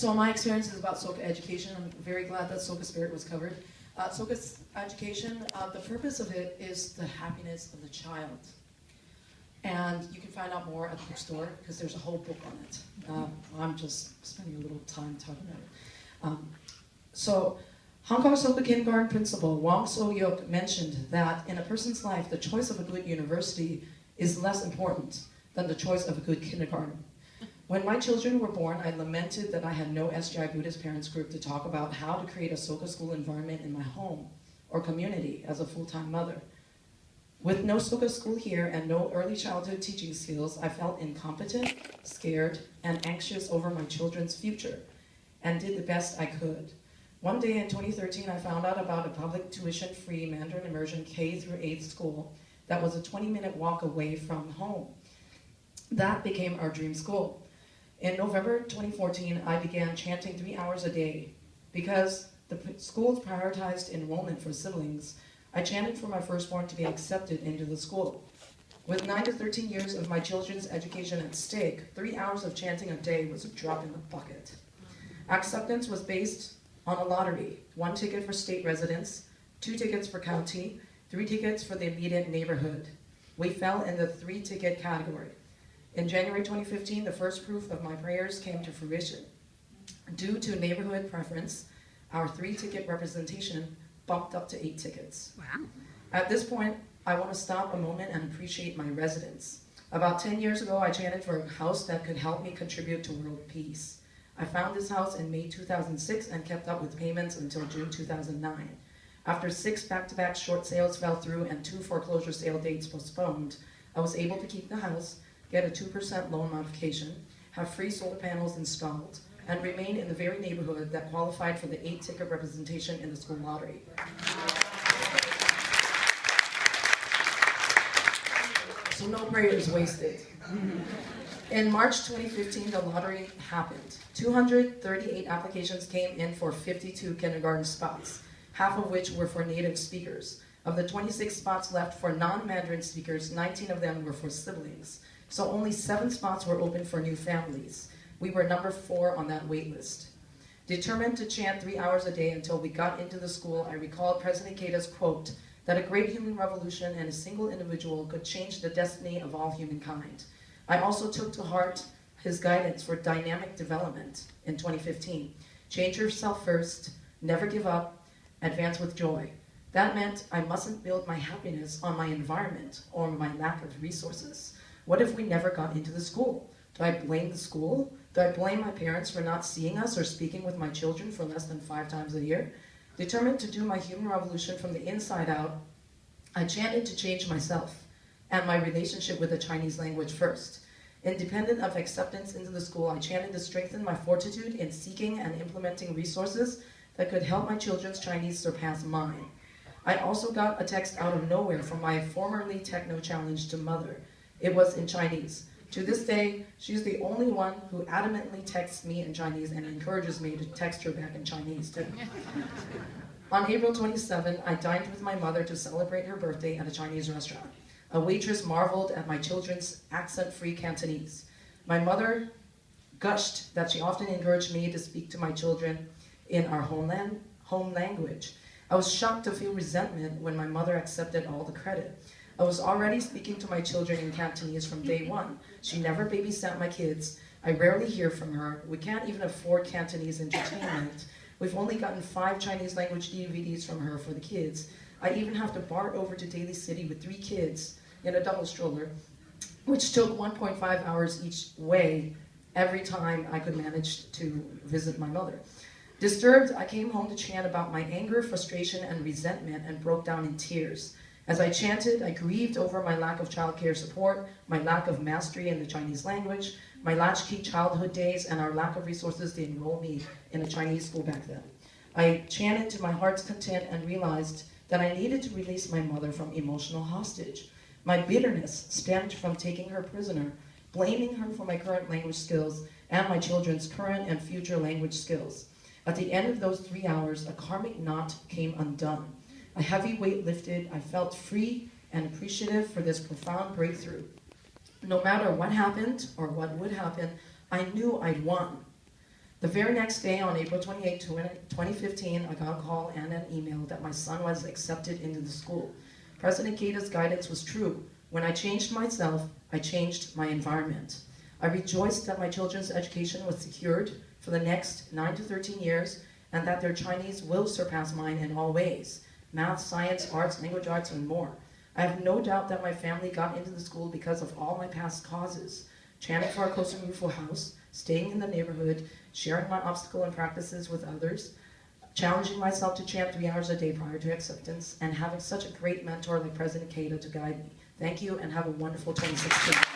So my experience is about Soka Education. I'm very glad that Soka Spirit was covered. Soka Education, the purpose of it is the happiness of the child. And you can find out more at the bookstore because there's a whole book on it. I'm just spending a little time talking about it. So Hong Kong Soka Kindergarten principal Wong So-Yuk mentioned that in a person's life, the choice of a good university is less important than the choice of a good kindergarten. When my children were born, I lamented that I had no SGI Buddhist parents group to talk about how to create a Soka school environment in my home or community as a full-time mother. With no Soka school here and no early childhood teaching skills, I felt incompetent, scared, and anxious over my children's future, and did the best I could. One day in 2013, I found out about a public tuition-free Mandarin immersion K through 8th school that was a 20-minute walk away from home. That became our dream school. In November 2014, I began chanting 3 hours a day. Because the school prioritized enrollment for siblings, I chanted for my firstborn to be accepted into the school. With 9 to 13 years of my children's education at stake, 3 hours of chanting a day was a drop in the bucket. Acceptance was based on a lottery: 1 ticket for state residents, 2 tickets for county, 3 tickets for the immediate neighborhood. We fell in the 3-ticket category. In January 2015, the first proof of my prayers came to fruition. Due to neighborhood preference, our 3-ticket representation bumped up to 8 tickets. Wow. At this point, I want to stop a moment and appreciate my residents. About 10 years ago, I chanted for a house that could help me contribute to world peace. I found this house in May 2006 and kept up with payments until June 2009. After 6 back-to-back short sales fell through and 2 foreclosure sale dates postponed, I was able to keep the house, get a 2% loan modification, have free solar panels installed, and remain in the very neighborhood that qualified for the 8-ticket representation in the school lottery. So no prayers wasted. In March 2015, the lottery happened. 238 applications came in for 52 kindergarten spots, half of which were for native speakers. Of the 26 spots left for non-Mandarin speakers, 19 of them were for siblings. So only 7 spots were open for new families. We were number 4 on that wait list. Determined to chant 3 hours a day until we got into the school, I recalled President Keida's quote that a great human revolution and a single individual could change the destiny of all humankind. I also took to heart his guidance for dynamic development in 2015. Change yourself first, never give up, advance with joy. That meant I mustn't build my happiness on my environment or my lack of resources. What if we never got into the school? Do I blame the school? Do I blame my parents for not seeing us or speaking with my children for less than 5 times a year? Determined to do my human revolution from the inside out, I chanted to change myself and my relationship with the Chinese language first. Independent of acceptance into the school, I chanted to strengthen my fortitude in seeking and implementing resources that could help my children's Chinese surpass mine. I also got a text out of nowhere from my formerly techno-challenged mother. It was in Chinese. To this day, she's the only one who adamantly texts me in Chinese and encourages me to text her back in Chinese too. On April 27, I dined with my mother to celebrate her birthday at a Chinese restaurant. A waitress marveled at my children's accent-free Cantonese. My mother gushed that she often encouraged me to speak to my children in our home language. I was shocked to feel resentment when my mother accepted all the credit. I was already speaking to my children in Cantonese from day one. She never babysat my kids. I rarely hear from her. We can't even afford Cantonese entertainment. We've only gotten 5 Chinese language DVDs from her for the kids. I even have to BART over to Daly City with 3 kids in a double stroller, which took 1.5 hours each way every time I could manage to visit my mother. Disturbed, I came home to chant about my anger, frustration, and resentment and broke down in tears. As I chanted, I grieved over my lack of childcare support, my lack of mastery in the Chinese language, my latchkey childhood days, and our lack of resources to enroll me in a Chinese school back then. I chanted to my heart's content and realized that I needed to release my mother from emotional hostage. My bitterness stemmed from taking her prisoner, blaming her for my current language skills and my children's current and future language skills. At the end of those 3 hours, a karmic knot came undone. A heavy weight lifted. I felt free and appreciative for this profound breakthrough. No matter what happened or what would happen, I knew I'd won. The very next day, on April 28, 2015, I got a call and an email that my son was accepted into the school. President Keita's guidance was true. When I changed myself, I changed my environment. I rejoiced that my children's education was secured for the next 9 to 13 years and that their Chinese will surpass mine in all ways: math, science, arts, language arts, and more. I have no doubt that my family got into the school because of all my past causes: chanting for a Kosen Rufu house, staying in the neighborhood, sharing my obstacle and practices with others, challenging myself to chant 3 hours a day prior to acceptance, and having such a great mentor like President Keita to guide me. Thank you, and have a wonderful 2016.